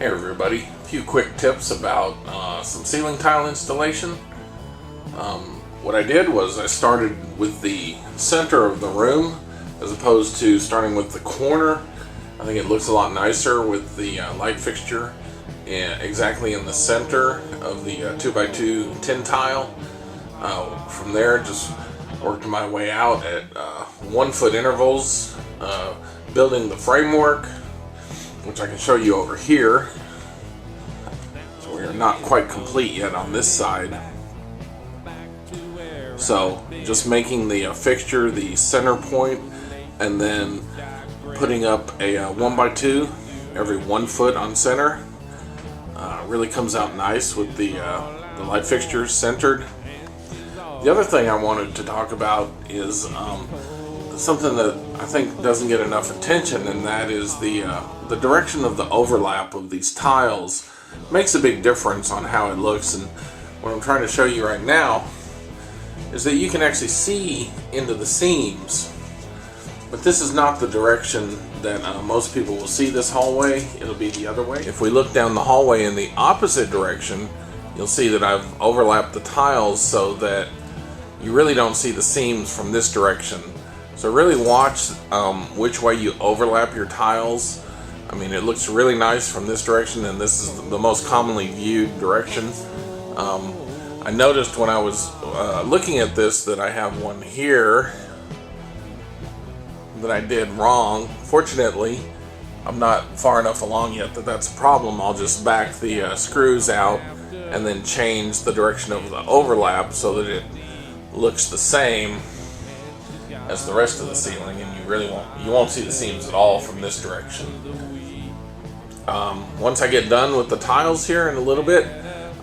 Hey everybody, a few quick tips about some ceiling tile installation. What I did was I started with the center of the room as opposed to starting with the corner. I think it looks a lot nicer with the light fixture exactly in the center of the 2x2 tin tile. From there, just worked my way out at 1 foot intervals, building the framework, which I can show you over here. So we are not quite complete yet on this side. So just making the fixture the center point, and then putting up a 1x2 every 1 foot on center. Really comes out nice with the light fixtures centered. The other thing I wanted to talk about is something that I think doesn't get enough attention, and that is the direction of the overlap of these tiles makes a big difference on how it looks. And what I'm trying to show you right now is that you can actually see into the seams, but this is not the direction that most people will see this hallway. It'll be the other way. If we look down the hallway in the opposite direction, you'll see that I've overlapped the tiles so that you really don't see the seams from this direction. So really watch which way you overlap your tiles. I mean, it looks really nice from this direction, and this is the most commonly viewed direction. I noticed when I was looking at this that I have one here that I did wrong. Fortunately, I'm not far enough along yet that that's a problem. I'll just back the screws out and then change the direction of the overlap so that it looks the same as the rest of the ceiling, and you won't see the seams at all from this direction. Once I get done with the tiles here in a little bit,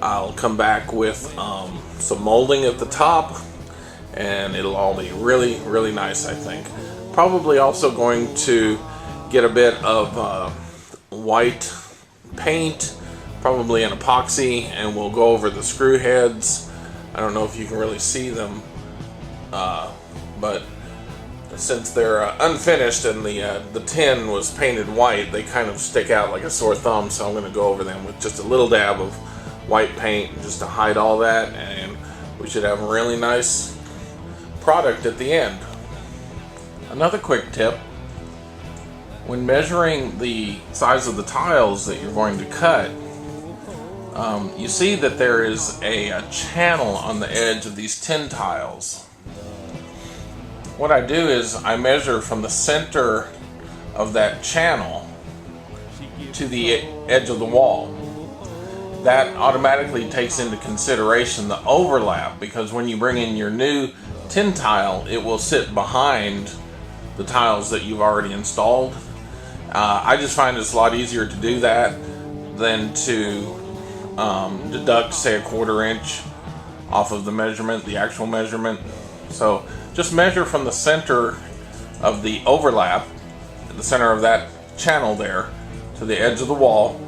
I'll come back with some molding at the top, and it'll all be really, really nice, I think. Probably also going to get a bit of white paint, probably an epoxy, and we'll go over the screw heads. I don't know if you can really see them, but since they're unfinished and the tin was painted white, they kind of stick out like a sore thumb, so I'm going to go over them with just a little dab of white paint just to hide all that, and we should have a really nice product at the end. Another quick tip: when measuring the size of the tiles that you're going to cut, you see that there is a channel on the edge of these tin tiles. What I do is I measure from the center of that channel to the edge of the wall. That automatically takes into consideration the overlap, because when you bring in your new tin tile, it will sit behind the tiles that you've already installed. I just find it's a lot easier to do that than to deduct, say, 1/4 inch off of the measurement, the actual measurement. So just measure from the center of the overlap, the center of that channel there, to the edge of the wall,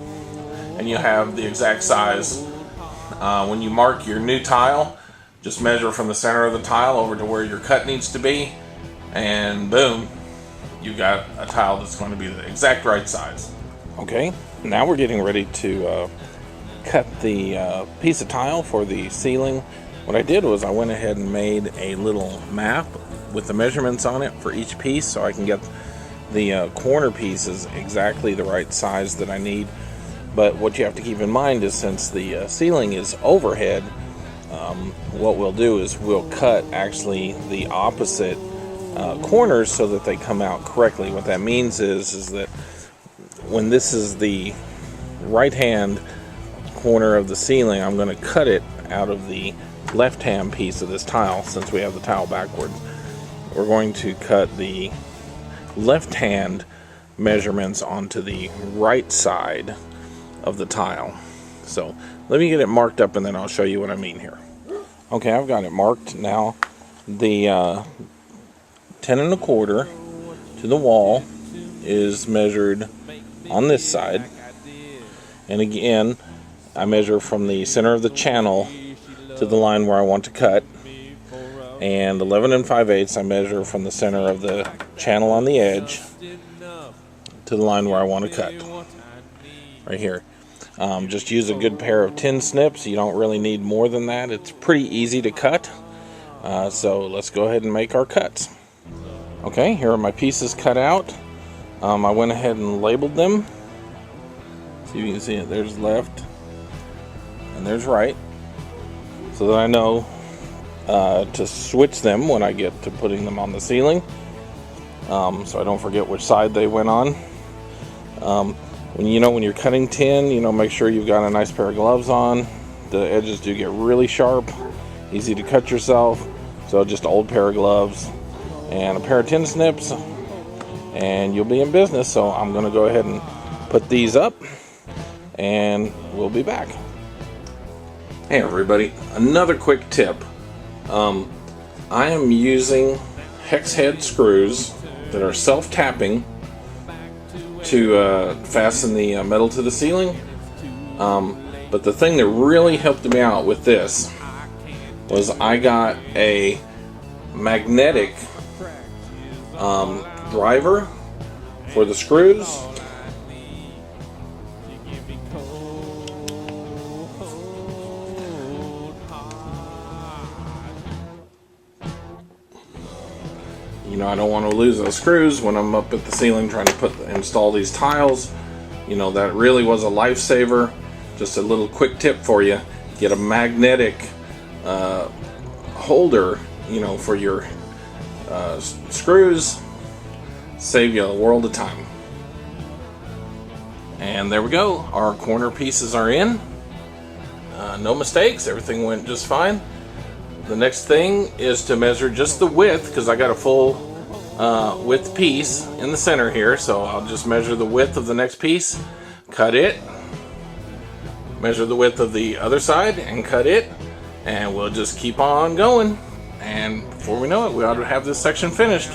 and you have the exact size. When you mark your new tile, just measure from the center of the tile over to where your cut needs to be, and boom, you've got a tile that's going to be the exact right size. Okay, now we're getting ready to cut the piece of tile for the ceiling. What I did was I went ahead and made a little map with the measurements on it for each piece, so I can get the corner pieces exactly the right size that I need. But what you have to keep in mind is, since the ceiling is overhead, what we'll do is we'll cut actually the opposite corners so that they come out correctly. What that means is that when this is the right hand corner of the ceiling, I'm going to cut it out of the left hand piece of this tile. Since we have the tile backwards, we're going to cut the left hand measurements onto the right side of the tile. So let me get it marked up, and then I'll show you what I mean here. Okay, I've got it marked now. The 10 1/4 to the wall is measured on this side, and again I measure from the center of the channel to the line where I want to cut, and 11 5/8 I measure from the center of the channel on the edge to the line where I want to cut, right here. Just use a good pair of tin snips. You don't really need more than that. It's pretty easy to cut. So let's go ahead and make our cuts. Okay, here are my pieces cut out. I went ahead and labeled them. So you can see it. There's left and there's right. So that I know to switch them when I get to putting them on the ceiling. So I don't forget which side they went on. When you're cutting tin, make sure you've got a nice pair of gloves on. The edges do get really sharp, easy to cut yourself. So just an old pair of gloves and a pair of tin snips, and you'll be in business. So I'm going to go ahead and put these up, and we'll be back. Hey everybody, another quick tip. I am using hex head screws that are self-tapping to fasten the metal to the ceiling. But the thing that really helped me out with this was I got a magnetic driver for the screws. I don't want to lose those screws when I'm up at the ceiling trying to install these tiles. That really was a lifesaver. Just a little quick tip for you: get a magnetic holder, for your screws. Save you a world of time. And there we go. Our corner pieces are in. No mistakes. Everything went just fine. The next thing is to measure just the width, because I got a full width piece in the center here. So I'll just measure the width of the next piece, cut it, measure the width of the other side and cut it, and we'll just keep on going. And before we know it, we ought to have this section finished.